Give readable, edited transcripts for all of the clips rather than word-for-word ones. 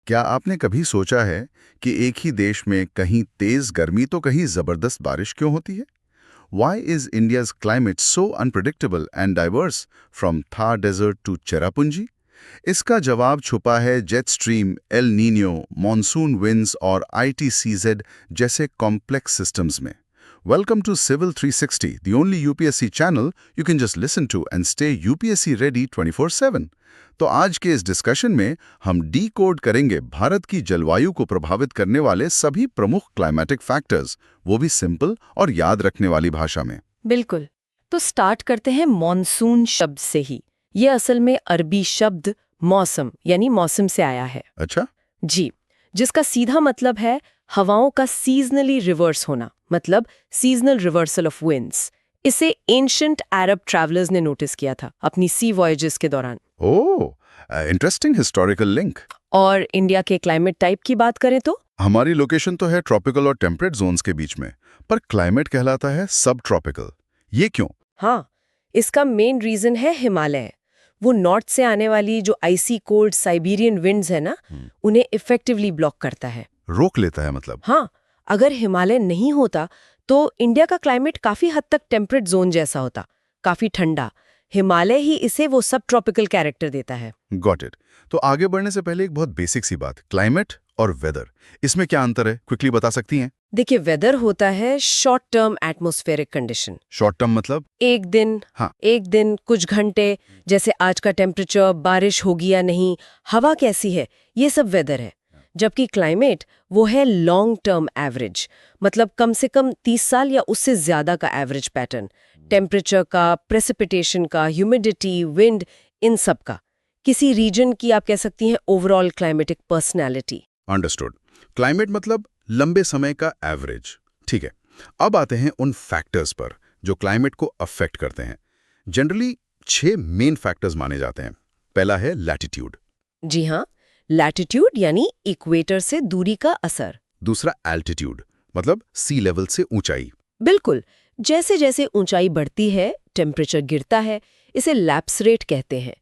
क्या आपने कभी सोचा है कि एक ही देश में कहीं तेज गर्मी तो कहीं जबरदस्त बारिश क्यों होती है? Why is India's climate so unpredictable and diverse from Thar Desert to Cherrapunji? इसका जवाब छुपा है jet stream, L Niño, monsoon winds और ITCZ जैसे कॉम्प्लेक्स सिस्टम्स में। Welcome to Civil 360, the only UPSC channel you can just listen to and stay UPSC ready 24/7। तो आज के इस डिस्कशन में हम डी कोड करेंगे भारत की जलवायु को प्रभावित करने वाले सभी प्रमुख क्लाइमेटिक फैक्टर्स, वो भी सिंपल और याद रखने वाली भाषा में। बिल्कुल। तो स्टार्ट करते हैं मॉनसून शब्द से ही। ये असल में अरबी शब्द मौसम यानी मौसम से आया है। अच्छा, जी, जिसका सीधा मतलब है हवाओं का सीजनली रिवर्स होना, मतलब सीजनल रिवर्सल ऑफ विंड्स। इसे एंशिएंट अरब ट्रैवलर्स ने नोटिस किया था अपनी सी वॉयजेस के दौरान। ओह, इंटरेस्टिंग हिस्टोरिकल लिंक। और इंडिया के क्लाइमेट टाइप की बात करें तो हमारी लोकेशन तो है ट्रॉपिकल और टेम्परेट जोन्स के बीच में, पर क्लाइमेट कहलाता है सब ट्रॉपिकल। ये क्यों? हाँ, इसका मेन रीजन है हिमालय। वो नॉर्थ से आने वाली जो आइसी कोल्ड साइबेरियन विंड्स है ना, उन्हें इफेक्टिवली ब्लॉक करता है, रोक लेता है मतलब। हाँ, अगर हिमालय नहीं होता तो इंडिया का क्लाइमेट काफी हद तक टेम्परेट जोन जैसा होता, काफी ठंडा। हिमालय ही इसे वो सब ट्रॉपिकल कैरेक्टर देता है। Got it. तो आगे बढ़ने से पहले एक बहुत बेसिक सी बात, क्लाइमेट और वेदर, इसमें क्या अंतर है, क्विकली बता सकती हैं? देखिए, वेदर होता है short term atmospheric condition. Short term मतलब? एक दिन, हाँ। एक दिन, कुछ घंटे, जैसे आज का टेम्परेचर, बारिश होगी या नहीं, हवा कैसी है, ये सब वेदर है। जबकि क्लाइमेट वो है लॉन्ग टर्म एवरेज, मतलब कम से कम 30 साल या उससे ज्यादा का एवरेज पैटर्न, टेम्परेचर का, प्रेसिपिटेशन का, ह्यूमिडिटी, विंड, इन सब का। किसी रीजन की आप कह सकती हैं overall climatic personality. Understood. Climate मतलब लंबे समय का एवरेज। ठीक है, अब आते हैं उन फैक्टर्स पर जो क्लाइमेट को अफेक्ट करते हैं। जनरली 6 मेन फैक्टर्स माने जाते हैं। पहला है लैटिट्यूड। जी हाँ, लैटिट्यूड यानी इक्वेटर से दूरी का असर। दूसरा एल्टीट्यूड, मतलब सी लेवल से ऊंचाई। बिल्कुल, जैसे जैसे ऊंचाई बढ़ती है टेम्परेचर गिरता है, इसे लैप्स रेट कहते हैं।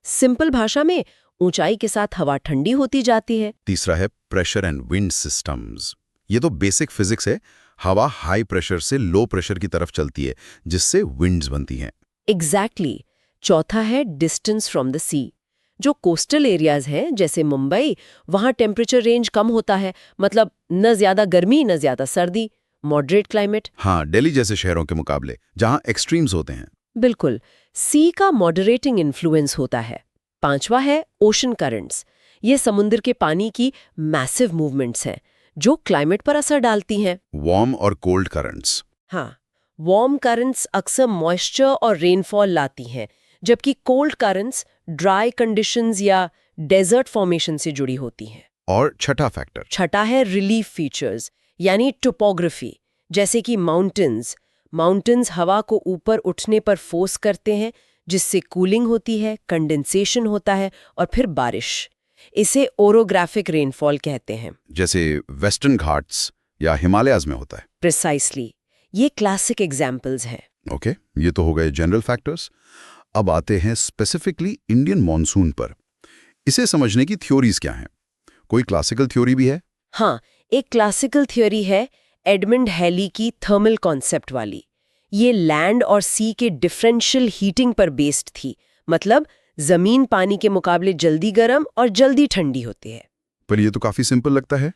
सिंपल भाषा में ऊंचाई के साथ हवा ठंडी होती जाती है। तीसरा है प्रेशर एंड विंड सिस्टम्स। ये तो बेसिक फिजिक्स है, हवा हाई प्रेशर से लो प्रेशर की तरफ चलती है, जिससे विंड्स बनती हैं। एग्जैक्टली। चौथा है डिस्टेंस फ्रॉम द सी। जो कोस्टल एरियाज हैं जैसे मुंबई, वहाँ टेम्परेचर रेंज कम होता है, मतलब न ज्यादा गर्मी न ज्यादा सर्दी, मॉडरेट क्लाइमेट। हाँ, दिल्ली जैसे शहरों के मुकाबले जहाँ एक्सट्रीम्स होते हैं। बिल्कुल, सी का मॉडरेटिंग इन्फ्लुएंस होता है। पांचवा है ओशन करंट्स। ये समुद्र के पानी की मैसिव मूवमेंट्स हैं जो क्लाइमेट पर असर डालती हैं। वार्म और कोल्ड करंट्स। हाँ, वार्म करंट्स अक्सर मॉइस्चर और रेनफॉल लाती हैं, जबकि कोल्ड करंट्स ड्राई कंडीशंस या डेजर्ट फॉर्मेशन से जुड़ी होती हैं। और छठा फैक्टर? छठा है रिलीफ फीचर्स यानी टोपोग्राफी, जैसे कि माउंटेन्स हवा को ऊपर उठने पर फोर्स करते हैं, जिससे कूलिंग होती है, कंडेंसेशन होता है और फिर बारिश। इसे ओरोग्राफिक रेनफॉल कहते हैं। जैसे वेस्टर्न घाट्स या हिमालयाज में होता है। प्रिसाइसली, ये क्लासिक एग्जाम्पल्स हैं। ओके, ये तो हो गए जनरल फैक्टर्स। अब आते हैं स्पेसिफिकली इंडियन मॉनसून पर। इसे समझने की थ्योरीज क्या हैं? कोई क्लासिकल थ्योरी भी है? हाँ, एक क्लासिकल थ्योरी है एडमंड हैली की थर्मल कॉन्सेप्ट वाली। ये लैंड और सी के डिफरेंशियल हीटिंग पर बेस्ड थी, मतलब जमीन पानी के मुकाबले जल्दी गर्म और जल्दी ठंडी होती है। पर ये तो काफी सिंपल लगता है।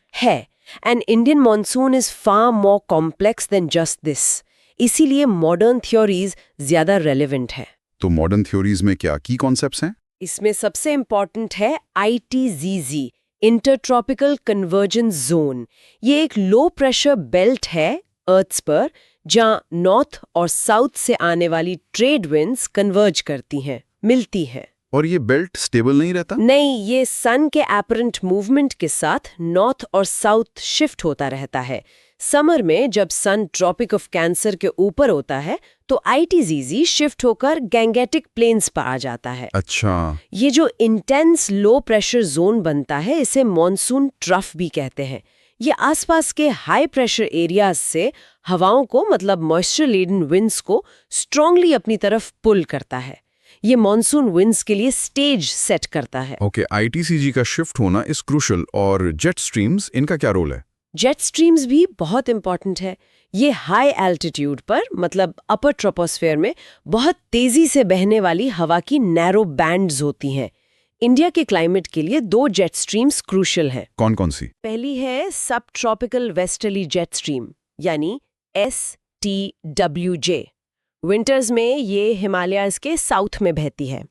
And Indian monsoon is far more complex than just this, इसीलिए मॉडर्न थ्योरीज ज्यादा रेलेवेंट है। तो मॉडर्न थ्योरीज में क्या की कॉन्सेप्ट्स हैं? इसमें सबसे इंपॉर्टेंट है ITZZ, इंटरट्रॉपिकल कन्वर्जेंस जोन। ये एक लो प्रेशर बेल्ट है अर्थ पर, जहां नॉर्थ और साउथ से आने वाली ट्रेड विंड्स कन्वर्ज करती हैं, मिलती हैं। और ये बेल्ट स्टेबल नहीं रहता? नहीं, ये सन के एपरेंट मूवमेंट के साथ नॉर्थ और साउथ शिफ्ट होता रहता है। समर में जब सन ट्रॉपिक ऑफ कैंसर के ऊपर होता है तो ITZZ शिफ्ट होकर गैंगेटिक प्लेन्स पर आ जाता है। अच्छा। ये जो इंटेंस लो प्रेशर जोन बनता है, इसे मॉनसून ट्रफ भी कहते हैं। ये आसपास के हाई प्रेशर एरियाज से हवाओं को, मतलब मॉइस्चर लेडन विंड्स को स्ट्रांगली अपनी तरफ पुल करता है। ये मॉनसून विंड्स के लिए स्टेज सेट करता है। ओके, आईटीसीजी का शिफ्ट होना इज क्रूशल। और जेट स्ट्रीम्स, इनका क्या रोल है? जेट स्ट्रीम्स भी बहुत इंपॉर्टेंट है। ये हाई एल्टीट्यूड पर मतलब अपर ट्रोपोस्फेयर में बहुत तेजी से बहने वाली हवा की नैरो बैंड्स होती हैं। इंडिया के क्लाइमेट के लिए 2 जेट स्ट्रीम्स क्रूशल हैं। कौन कौन सी? पहली है सब ट्रॉपिकल वेस्टर्ली जेट स्ट्रीम यानी STWJ। विंटर्स में ये हिमालयाज के साउथ में बहती है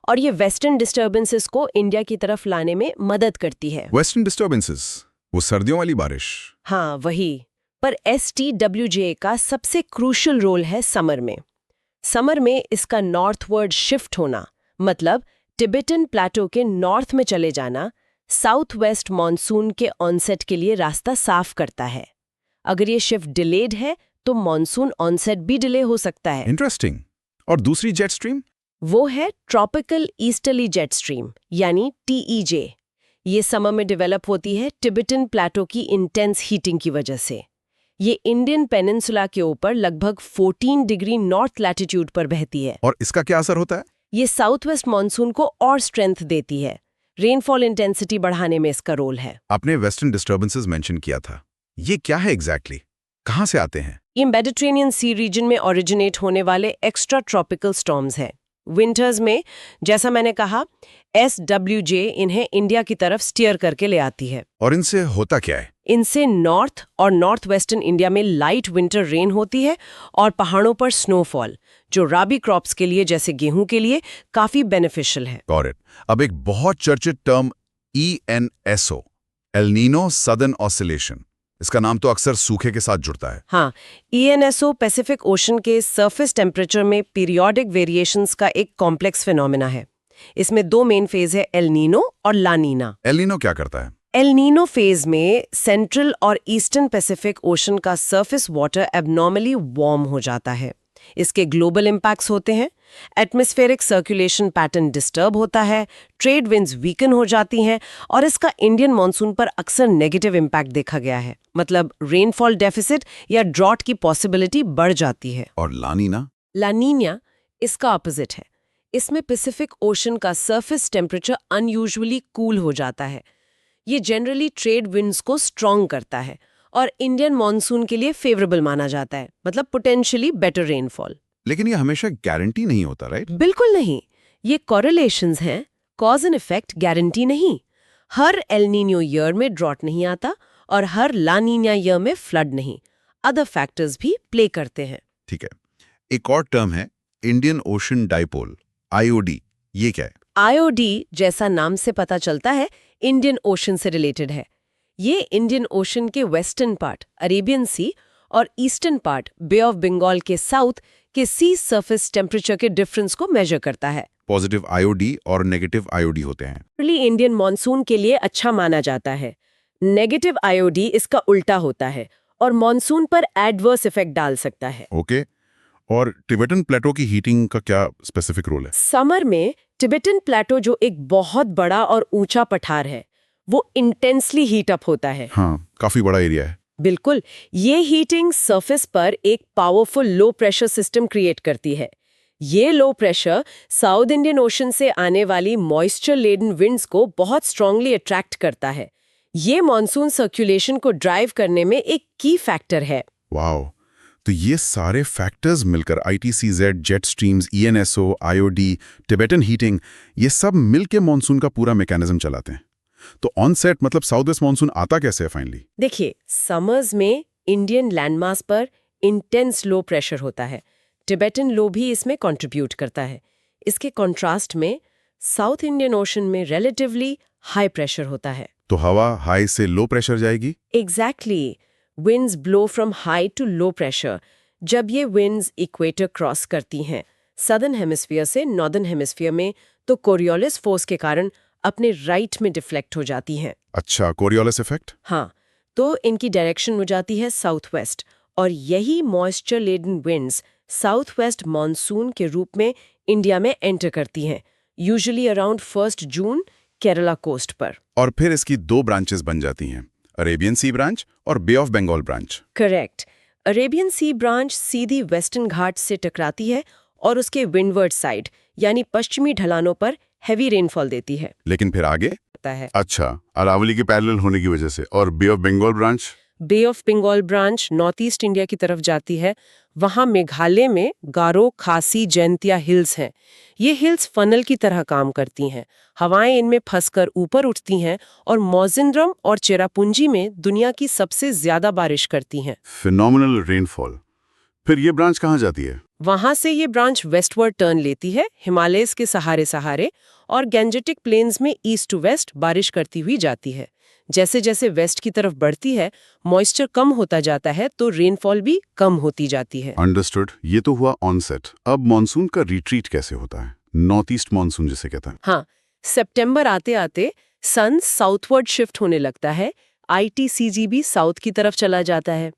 और ये वेस्टर्न डिस्टर्बेंसेस को इंडिया की तरफ लाने में मदद करती है। वेस्टर्न डिस्टर्बेंसेस, वो सर्दियों वाली बारिश? हाँ वही। पर STWJ का सबसे क्रूशल रोल है समर में। समर में इसका नॉर्थवर्ड शिफ्ट होना मतलब टिबेटन प्लेटो के नॉर्थ में चले जाना साउथ वेस्ट मॉनसून के ऑनसेट के लिए रास्ता साफ करता है। अगर ये शिफ्ट डिलेड है तो मॉनसून ऑनसेट भी डिले हो सकता है। इंटरेस्टिंग। और दूसरी जेट स्ट्रीम? वो है ट्रॉपिकल ईस्टर्ली जेट स्ट्रीम यानी TEJ। ये समर में डेवलप होती है टिबेटन प्लेटो की इंटेंस हीटिंग की वजह से। ये इंडियन पेनिनसुला के ऊपर लगभग 14 डिग्री नॉर्थ लैटिट्यूड पर बहती है। और इसका क्या असर होता है? ये साउथ वेस्ट मॉनसून को और स्ट्रेंथ देती है। रेनफॉल इंटेंसिटी बढ़ाने में इसका रोल है। आपने वेस्टर्न डिस्टर्बेंसेस मेंशन किया था, ये क्या है एग्जैक्टली? कहाँ से आते हैं? ये मेडिटेरेनियन सी रीजन में ओरिजिनेट होने वाले एक्स्ट्रा ट्रॉपिकल स्टॉर्म्स हैं। विंटर्स में जैसा मैंने कहा SWJ इन्हें इंडिया की तरफ स्टीयर करके ले आती है। और इनसे होता क्या है? इनसे नॉर्थ और नॉर्थ वेस्टर्न इंडिया में लाइट विंटर रेन होती है और पहाड़ों पर स्नोफॉल, जो राबी क्रॉप्स के लिए जैसे गेहूं के लिए काफी बेनिफिशियल है। Got it. अब एक बहुत चर्चित term ENSO, El Nino southern oscillation, इसका नाम तो अक्सर सूखे के साथ जुड़ता है। हाँ, ENSO पैसिफिक ओशन के सरफेस टेम्परेचर में पीरियोडिक वेरिएशंस का एक कॉम्प्लेक्स फिनोमेना है। इसमें 2 मेन फेज है, एल नीनो और ला नीना। एल नीनो क्या करता है? एल नीनो फेज में सेंट्रल और ईस्टर्न पैसिफिक ओशन का सरफेस वाटर एबनॉर्मली वार्म हो जाता है। इसके ग्लोबल इंपैक्ट्स होते हैं। एटमॉस्फेरिक सर्कुलेशन पैटर्न डिस्टर्ब होता है, ट्रेड विंड्स वीकन हो जाती हैं और इसका इंडियन मॉनसून पर अक्सर नेगेटिव इंपैक्ट देखा गया है। मतलब रेनफॉल डेफिसिट या ड्रॉट की पॉसिबिलिटी बढ़ जाती है। और ला नीना? ला नीना इसका ऑपोजिट है। इसमें पैसिफिक ओशन का सरफेस टेम्परेचर अनयूजुअली कूल हो जाता है। ये जनरली ट्रेड विंड्स को स्ट्रॉन्ग करता है और इंडियन मॉनसून के लिए फेवरेबल माना जाता है, मतलब पोटेंशियली बेटर रेनफॉल। लेकिन ये हमेशा गारंटी नहीं होता, राइट? बिल्कुल नहीं। ये कॉरिलेशंस हैं, कॉज एंड इफेक्ट गारंटी नहीं। हर एल नीनो ईयर में ड्रॉट नहीं आता और हर ला नीना ईयर में फ्लड नहीं। अदर फैक्टर्स भी प्ले करते हैं। ठीक है। एक और टर्म है इंडियन ओशन डाइपोल, IOD। ये क्या है? IOD जैसा नाम से पता चलता है इंडियन ओशन से रिलेटेड है। ये इंडियन ओशन के वेस्टर्न पार्ट अरेबियन सी और eastern part bay of Bengal के साउथ के सी सरफेस टेम्परेचर के डिफरेंस को मेजर करता है। पॉजिटिव IOD और नेगेटिव IOD होते हैं। इंडियन मॉनसून के लिए अच्छा माना जाता है। नेगेटिव IOD इसका उल्टा होता है और मॉनसून पर एडवर्स इफेक्ट डाल सकता है। ओके। और टिबेटन प्लेटो की हीटिंग का क्या स्पेसिफिक रोल है? समर में टिबेटन प्लेटो जो एक बहुत बड़ा और ऊंचा पठार है, वो इंटेंसली हीट अप होता है। हाँ, काफी बड़ा एरिया है। बिल्कुल। ये हीटिंग सरफेस पर एक powerful low pressure system create करती है। ये low pressure south Indian ocean से आने वाली मॉइस्चर लेडन विंड्स को बहुत स्ट्रांगली अट्रैक्ट करता है। ये मॉनसून सर्कुलेशन को ड्राइव करने में एक की फैक्टर है। वाओ, तो ये सारे फैक्टर्स मिलकर ITCZ, jet streams, ENSO, IOD, Tibetan heating, ये सब मिलके मॉनसून का पूरा मैकेनिज्म चलाते हैं। तो ऑन सेट मतलब साउथ वेस्ट मॉनसून आता कैसे है फाइनली? देखिए, समर्स में इंडियन लैंडमास पर इंटेंस लो प्रेशर होता है। टिबेटन लो भी इसमें कंट्रीब्यूट करता है। इसके कॉन्ट्रास्ट में साउथ इंडियन ओशन में रिलेटिवली हाई प्रेशर होता है। तो हवा हाई से लो प्रेशर जाएगी? Exactly. Winds blow from high to low pressure. जब ये विंड्स इक्वेटर क्रॉस करती हैं सदर्न हेमिस्फीयर से नॉर्दर्न हेमिस्फीयर में, तो कोरियोलिस फोर्स के कारण अपने राइट में डिफ्लेक्ट हो जाती हैं। अच्छा, कोरियोलिस इफेक्ट? हाँ, तो इनकी डायरेक्शन हो जाती है साउथ वेस्ट और यही moisture laden winds south west monsoon के रूप में इंडिया में एंटर करती हैं, usually around 1 June Kerala coast पर। और फिर इसकी 2 ब्रांचेस बन जाती हैं, अरेबियन सी ब्रांच और Bay of Bengal branch. Correct. Arabian Sea branch सीधी वेस्टर्न घाट से टकराती है और उसके विंडवर्ड साइड यानी पश्चिमी ढलानों पर हैवी रेनफॉल देती है। लेकिन फिर आगे? पता है अच्छा, अरावली के पैरेलल होने की वजह से। और Bay of Bengal branch? Bay of Bengal branch North East India की तरफ जाती है। वहां मेघालय में गारो, खासी, जैंतिया हिल्स हैं। ये हिल्स फनल की तरह काम करती हैं। हवाएं इनमें फंसकर ऊपर उठती हैं और मौजिंद्रम और चेरापूंजी में दुनिया की सबसे ज्यादा बारिश करती हैं। Phenomenal rainfall. फिर ये ब्रांच कहाँ जाती है? वहां से ये ब्रांच वेस्टवर्ड टर्न लेती है, हिमालयस के सहारे और गैंजेटिक प्लेन्स में ईस्ट टू वेस्ट बारिश करती हुई जाती है। जैसे जैसे वेस्ट की तरफ बढ़ती है, मॉइस्चर कम होता जाता है तो रेनफॉल भी कम होती जाती है। अंडरस्टूड। ये तो हुआ ऑनसेट। अब मॉनसून का रिट्रीट कैसे होता है? नॉर्थ ईस्ट मॉनसून जिसे कहते हैं। हाँ, सितंबर आते आते सन साउथवर्ड शिफ्ट होने लगता है। ITCG भी साउथ की तरफ चला जाता है।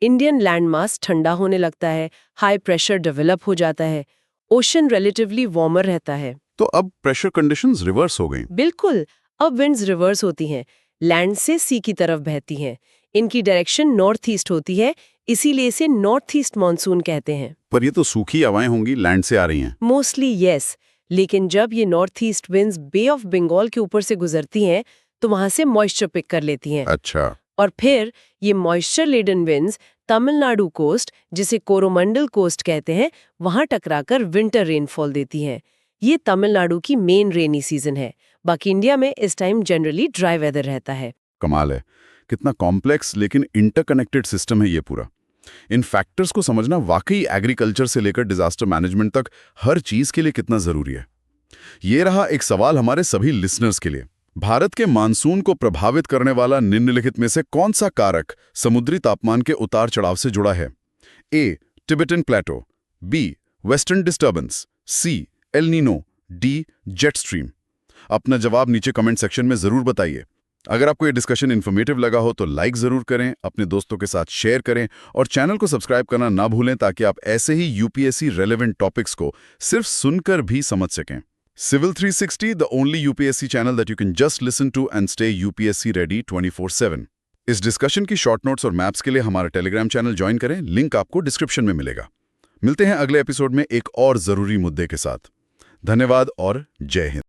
इंडियन लैंड मास ठंडा होने लगता है, हाई प्रेशर डेवलप हो जाता है, ओशन रिलेटिवली वार्मर रहता है। तो अब प्रेशर कंडीशंस रिवर्स हो गई। बिल्कुल, अब विंड्स रिवर्स होती हैं, लैंड से सी की तरफ बहती हैं। इनकी डायरेक्शन नॉर्थ ईस्ट होती है, इसीलिए इसे नॉर्थ ईस्ट मॉनसून कहते हैं। पर ये तो सूखी हवाएं होंगी, लैंड से आ रही हैं। मोस्टली यस, लेकिन जब ये north east winds bay of Bengal के ऊपर से गुजरती हैं तो वहां से मॉइस्चर पिक कर लेती हैं। अच्छा। और फिर ये moisture laden winds Tamil Nadu coast, जिसे कोरोमंडल कोस्ट कहते हैं, वहां टकराकर विंटर रेनफॉल देती हैं। ये तमिलनाडु की मेन रेनी सीजन है। बाकी इंडिया में इस टाइम जनरली ड्राई वेदर रहता है। कमाल है, कितना कॉम्प्लेक्स लेकिन इंटरकनेक्टेड सिस्टम है ये पूरा। इन फैक्टर्स को समझना वाकई एग्रीकल्चर से लेकर डिजास्टर मैनेजमेंट तक हर चीज के लिए कितना जरूरी है। ये रहा एक सवाल हमारे सभी लिसनर्स के लिए। भारत के मानसून को प्रभावित करने वाला निम्नलिखित में से कौन सा कारक समुद्री तापमान के उतार चढ़ाव से जुड़ा है? A, Tibetan plateau, B, western disturbance, C, El Nino, D, jet stream. अपना जवाब नीचे कमेंट सेक्शन में जरूर बताइए। अगर आपको ये डिस्कशन इन्फॉर्मेटिव लगा हो तो लाइक जरूर करें, अपने दोस्तों के साथ शेयर करें और चैनल को सब्सक्राइब करना ना भूलें ताकि आप ऐसे ही यूपीएससी रेलेवेंट टॉपिक्स को सिर्फ सुनकर भी समझ सकें। Civil 360, the only UPSC channel that you can just listen to and stay UPSC ready 24/7। इस डिस्कशन की शॉर्ट नोट्स और मैप्स के लिए हमारा टेलीग्राम चैनल ज्वाइन करें, लिंक आपको डिस्क्रिप्शन में मिलेगा। मिलते हैं अगले एपिसोड में एक और जरूरी मुद्दे के साथ। धन्यवाद और जय हिंद।